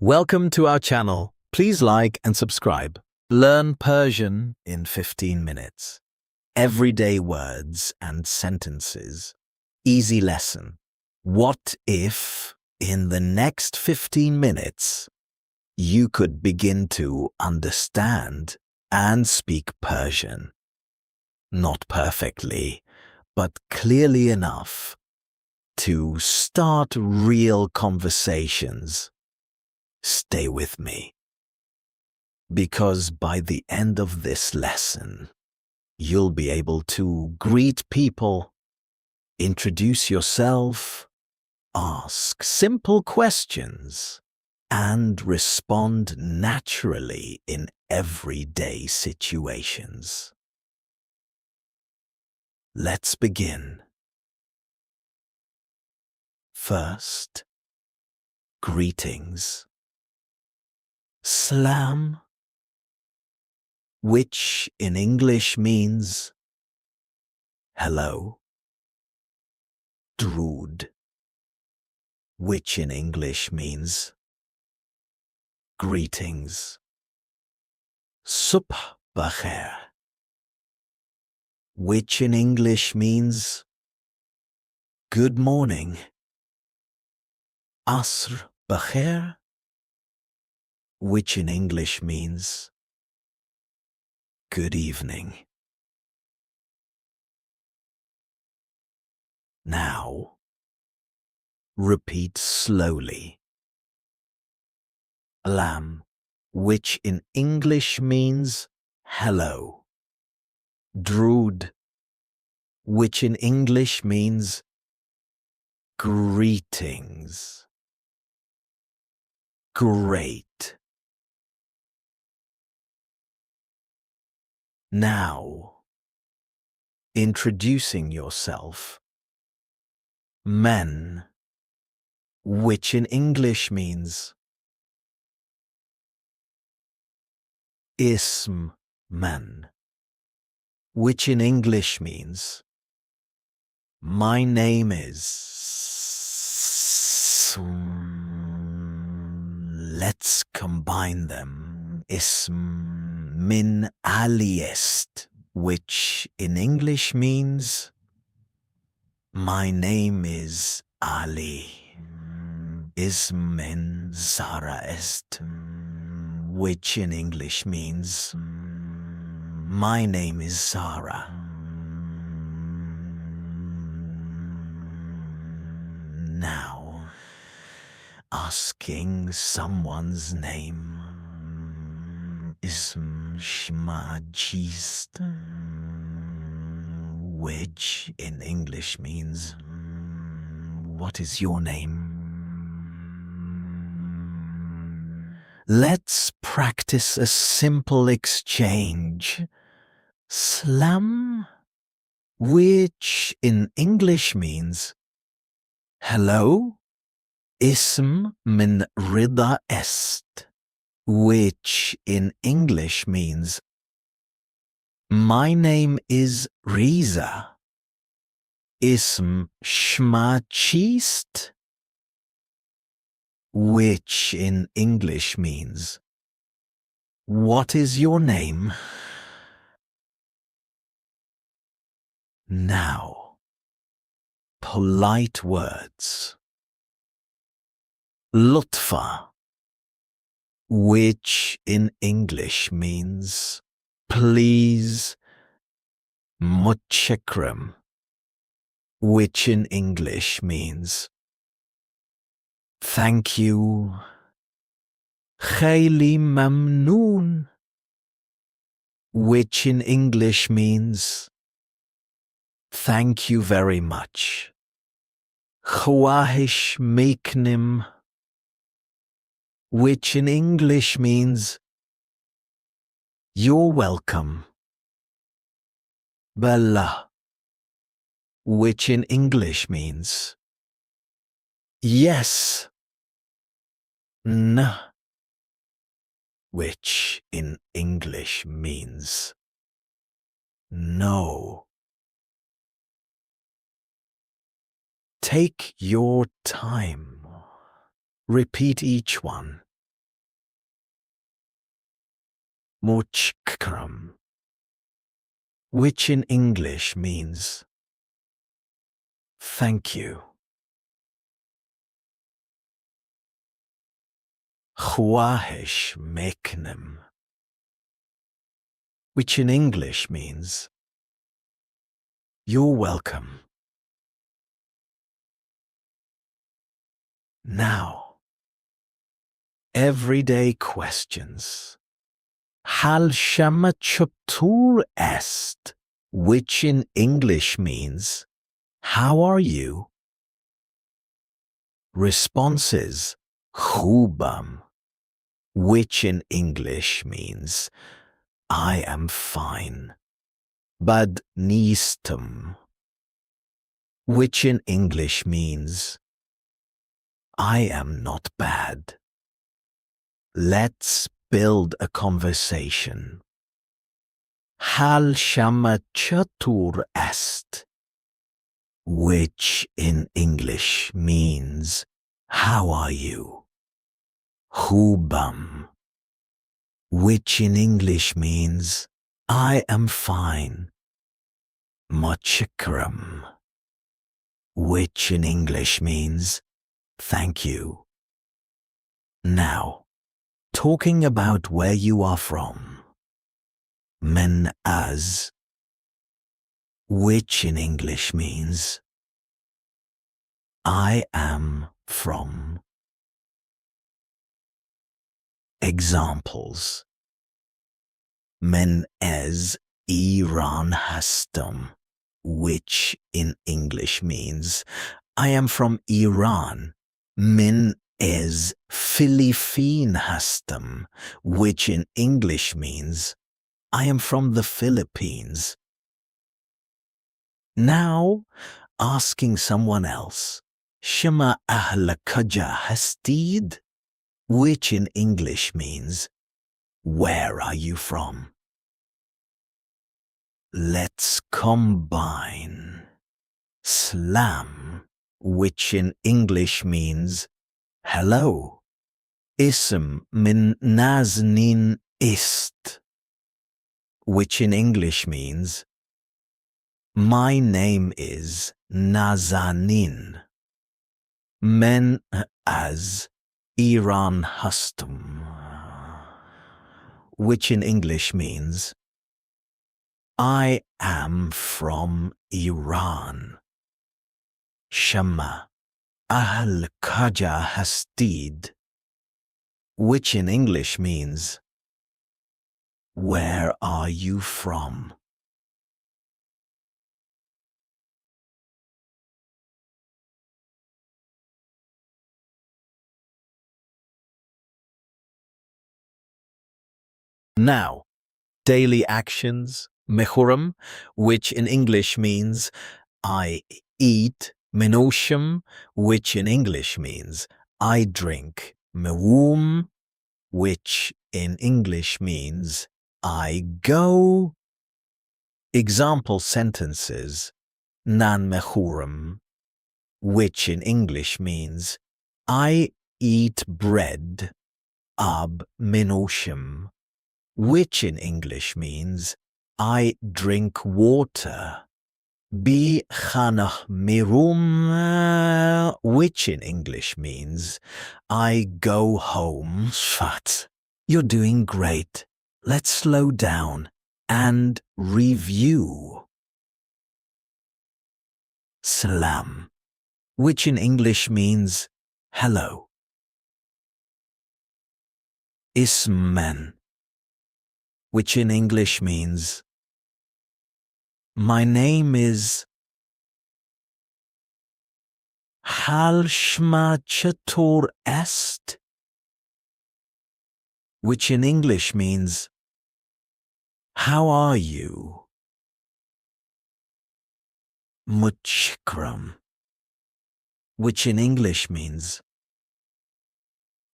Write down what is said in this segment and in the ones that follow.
Welcome to our channel. Please like and subscribe. Learn Persian in 15 minutes. Everyday words and sentences. Easy lesson. What if, in the next 15 minutes, you could begin to understand and speak Persian? Not perfectly, but clearly enough to start real conversations. Stay with me, because by the end of this lesson, you'll be able to greet people, introduce yourself, ask simple questions, and respond naturally in everyday situations. Let's begin. First, greetings. Salam, which in English means hello. Drood, which in English means greetings. Subh bakhair, which in English means good morning. Asr bakhair, which in English means good evening. Now, repeat slowly. Salam, which in English means hello. Drood, which in English means greetings. Great. Now, introducing yourself. Men, which in English means ism man, which in English means my name is. Let's combine them. Ism min Ali est, which in English means my name is Ali. Ism min Zara est, which in English means my name is Zara. Now, asking someone's name. Ism shma chist, which in English means what is your name? Let's practice a simple exchange. Salam, which in English means hello. Ism min Rida est, which in English means my name is Riza. Ism shma chist, which in English means what is your name? Now, polite words. Lutfa, which in English means please. Mutshakram, which in English means thank you. Khayli mamnoon, which in English means thank you very much. Khwahish meknim, which in English means you're welcome. Bala, which in English means yes. N, which in English means no. Take your time. Repeat each one. Muchkram, which in English means thank you. Khwahish meknem, which in English means you're welcome. Now, everyday questions. Hal shama chaptur est, which in English means how are you? Responses. Khubam, which in English means I am fine. Bad nistum, which in English means I am not bad. Let's build a conversation. Hal shama chatur est, which in English means how are you? Khubam, which in English means I am fine. Machikram, which in English means thank you. Now, talking about where you are from. Men az, which in English means I am from. Examples. Men ez Iran hastam, which in English means I am from Iran. Min ez Philippine hastam, which in English means I am from the Philippines. Now, asking someone else, Shema ahlakaja hastid, which in English means where are you from? Let's combine. Slam, which in English means hello. Ism min naznin ist, which in English means my name is Nazanin. Men az Iran hastum, which in English means I am from Iran. Shama ahl kaja hastid, which in English means where are you from? Now, daily actions, mehuram, which in English means I eat, menosham, which in English means I drink, mewum, which in English means I go. Example sentences. Nan mehuram, which in English means I eat bread. Ab menosham, which in English means I drink water. Bi khanah mirum, which in English means I go home. Shvat. You're doing great. Let's slow down and review. Salam, which in English means hello. Ismen, which in English means my name is. Hal shma chatur est, which in English means how are you? Muchkram, which in English means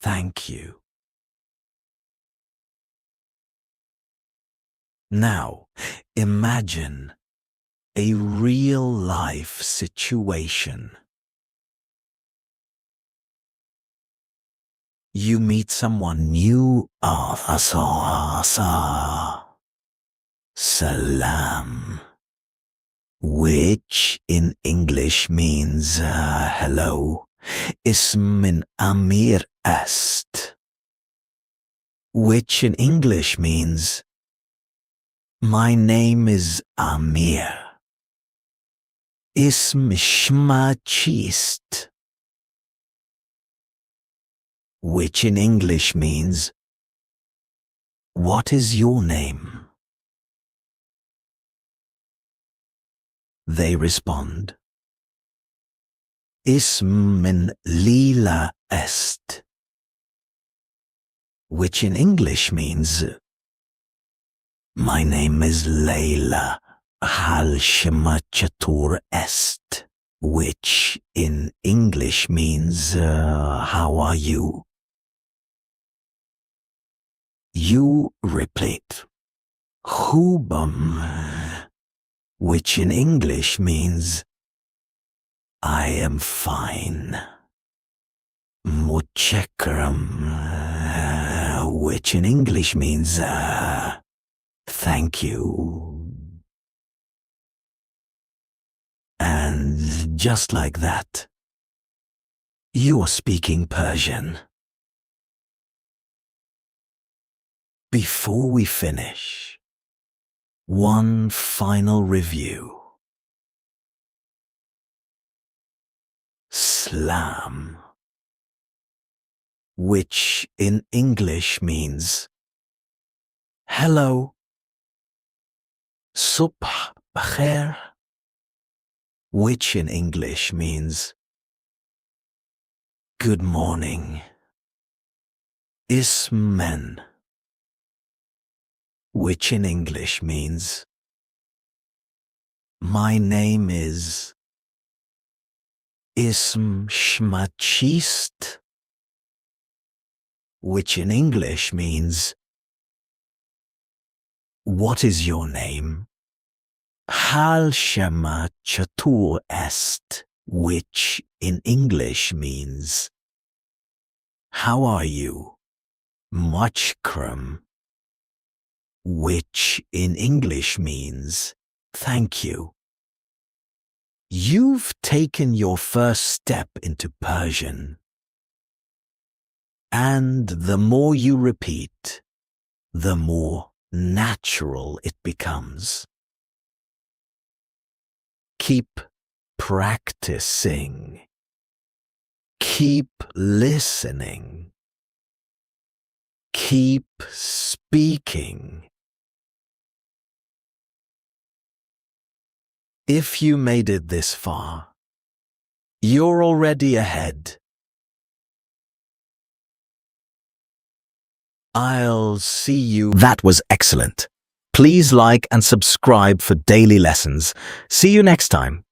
thank you. Now, imagine a real-life situation. You meet someone new. Salam, which in English means hello. اسم من Amir est, which in English means my name is Amir. اسم شما چیست, which in English means what is your name? They respond, اسم من Lila est, which in English means my name is Layla. Hal shema chatur est, which in English means how are you? You repeat Hubam, which in English means I am fine. Mutchakram, which in English means thank you. And just like that, you're speaking Persian. Before we finish, one final review. Salam, which in English means hello. Subh khair, which in English means good morning. Ismen, which in English means my name is. Ism shma chist, which in English means what is your name? Hal shema chatur est, which in English means how are you? Machkram, which in English means thank you. You've taken your first step into Persian. And the more you repeat, the more natural it becomes. Keep practicing. Keep listening. Keep speaking. If you made it this far, you're already ahead. I'll see you. That was excellent. Please like and subscribe for daily lessons. See you next time.